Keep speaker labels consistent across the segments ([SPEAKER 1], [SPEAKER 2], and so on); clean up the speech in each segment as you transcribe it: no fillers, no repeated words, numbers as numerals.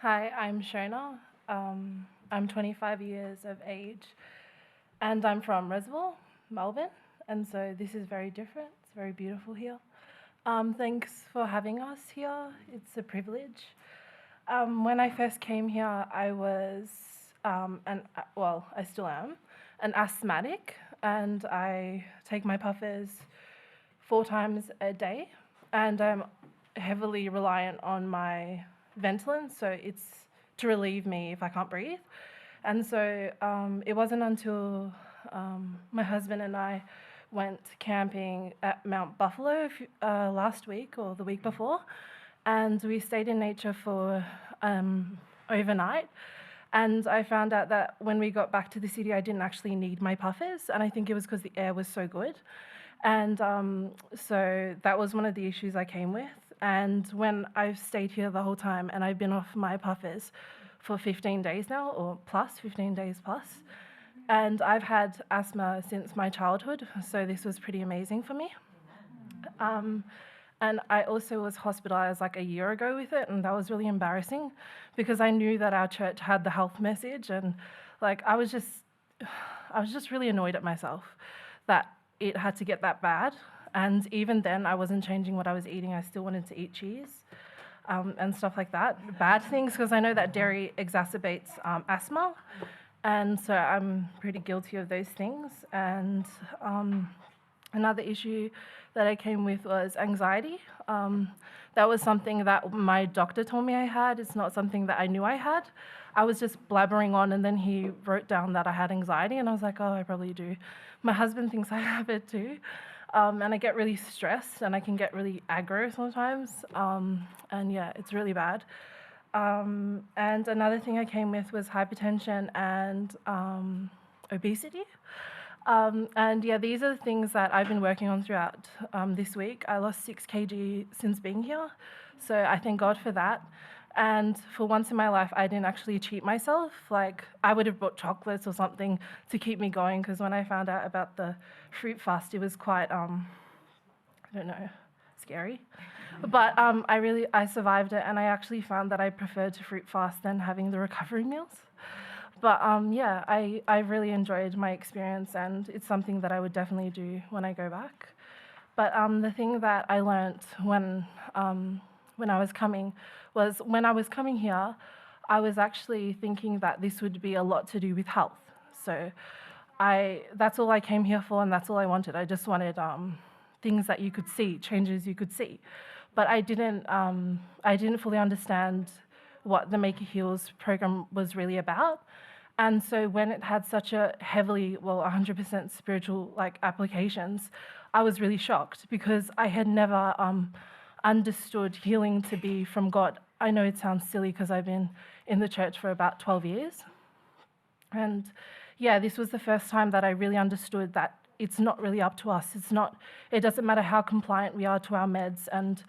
[SPEAKER 1] Hi, I'm Shona. I'm 25 years of age and I'm from Reservoir, Melbourne. And so this is very different. It's very beautiful here. Thanks for having us here. It's a privilege. When I first came here, I was, I still am, an asthmatic, and I take my puffers 4 times a day, and I'm heavily reliant on my Ventolin, so it's to relieve me if I can't breathe. And so it wasn't until my husband and I went camping at Mount Buffalo last week or the week before, and we stayed in nature for overnight. And I found out that when we got back to the city, I didn't actually need my puffers, and I think it was because the air was so good. And so that was one of the issues I came with. And when I've stayed here the whole time and I've been off my puffers for 15 days now, or plus, 15 days plus, and I've had asthma since my childhood, so this was pretty amazing for me. And I also was hospitalised like a year ago with it, and that was really embarrassing because I knew that our church had the health message, and like I was just really annoyed at myself that it had to get that bad. And even then, I wasn't changing what I was eating. I still wanted to eat cheese and stuff like that. Bad things, because I know that dairy exacerbates asthma, and so I'm pretty guilty of those things. And another issue that I came with was anxiety. That was something that my doctor told me I had. It's not something that I knew I had. I was just blabbering on, and then he wrote down that I had anxiety, and I was like, oh, I probably do. My husband thinks I have it too. And I get really stressed, and I can get really aggro sometimes. And yeah, it's really bad. And another thing I came with was hypertension and obesity. And yeah, these are the things that I've been working on throughout this week. I lost 6 kg since being here, so I thank God for that. And for once in my life, I didn't actually cheat myself. Like, I would have bought chocolates or something to keep me going, because when I found out about the fruit fast, it was quite, I don't know, scary. But I survived it, and I actually found that I preferred to fruit fast than having the recovery meals. But yeah, I really enjoyed my experience, and it's something that I would definitely do when I go back. But the thing that I learnt when I was coming was, when I was coming here, I was actually thinking that this would be a lot to do with health. So that's all I came here for, and that's all I wanted. I just wanted things that you could see, changes you could see. But I didn't fully understand what the Maker Heals program was really about. And so when it had such a heavily, 100% spiritual applications, I was really shocked because I had never understood healing to be from God. I know it sounds silly because I've been in the church for about 12 years. And yeah, this was the first time that I really understood that it's not really up to us. It doesn't matter how compliant we are to our meds and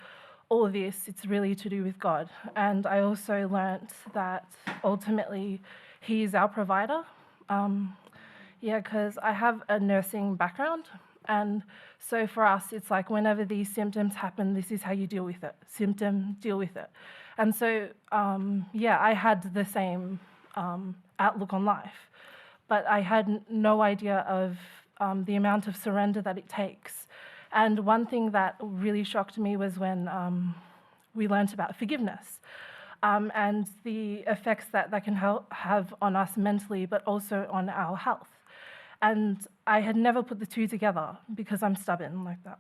[SPEAKER 1] all of this, it's really to do with God. And I also learnt that ultimately He is our provider. Because I have a nursing background. And so for us, it's like whenever these symptoms happen, this is how you deal with it. Symptom, deal with it. And so, I had the same outlook on life. But I had no idea of the amount of surrender that it takes. And one thing that really shocked me was when we learnt about forgiveness and the effects that can have on us mentally, but also on our health. And I had never put the two together because I'm stubborn like that.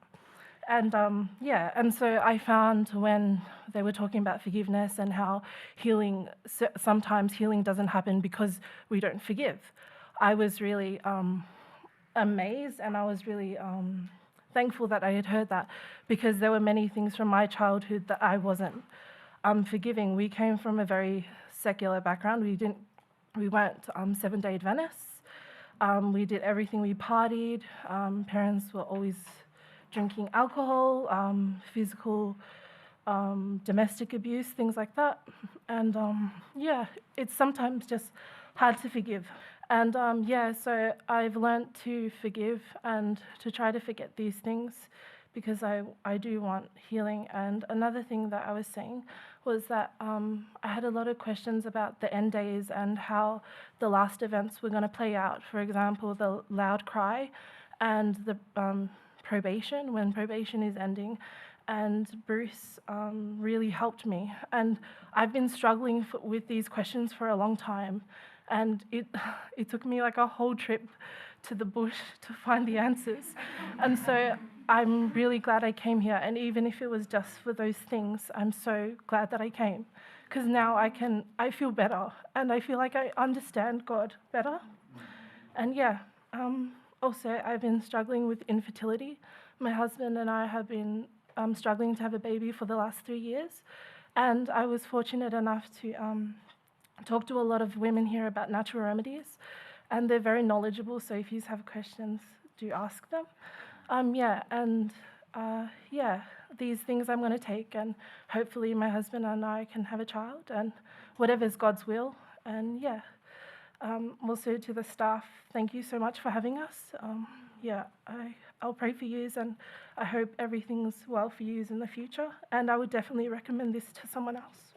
[SPEAKER 1] And and so I found when they were talking about forgiveness and how sometimes healing doesn't happen because we don't forgive, I was really amazed, and I was really thankful that I had heard that, because there were many things from my childhood that I wasn't forgiving. We came from a very secular background. We weren't Seventh-day Adventists. We did everything. We partied. Parents were always drinking alcohol, physical, domestic abuse, things like that. And it's sometimes just hard to forgive. And so I've learnt to forgive and to try to forget these things, because I do want healing. And another thing that I was saying was that I had a lot of questions about the end days and how the last events were going to play out. For example, the loud cry and the probation, when probation is ending. And Bruce really helped me. And I've been struggling with these questions for a long time. And it took me like a whole trip to the bush to find the answers. And so I'm really glad I came here. And even if it was just for those things, I'm so glad that I came. Because now I feel better. And I feel like I understand God better. And yeah, also I've been struggling with infertility. My husband and I have been struggling to have a baby for the last 3 years. And I was fortunate enough to talk to a lot of women here about natural remedies. And they're very knowledgeable, so if you have questions, do ask them. These things I'm going to take, and hopefully my husband and I can have a child, and whatever's God's will. And yeah, also to the staff, thank you so much for having us. I'll pray for you, and I hope everything's well for you in the future. And I would definitely recommend this to someone else.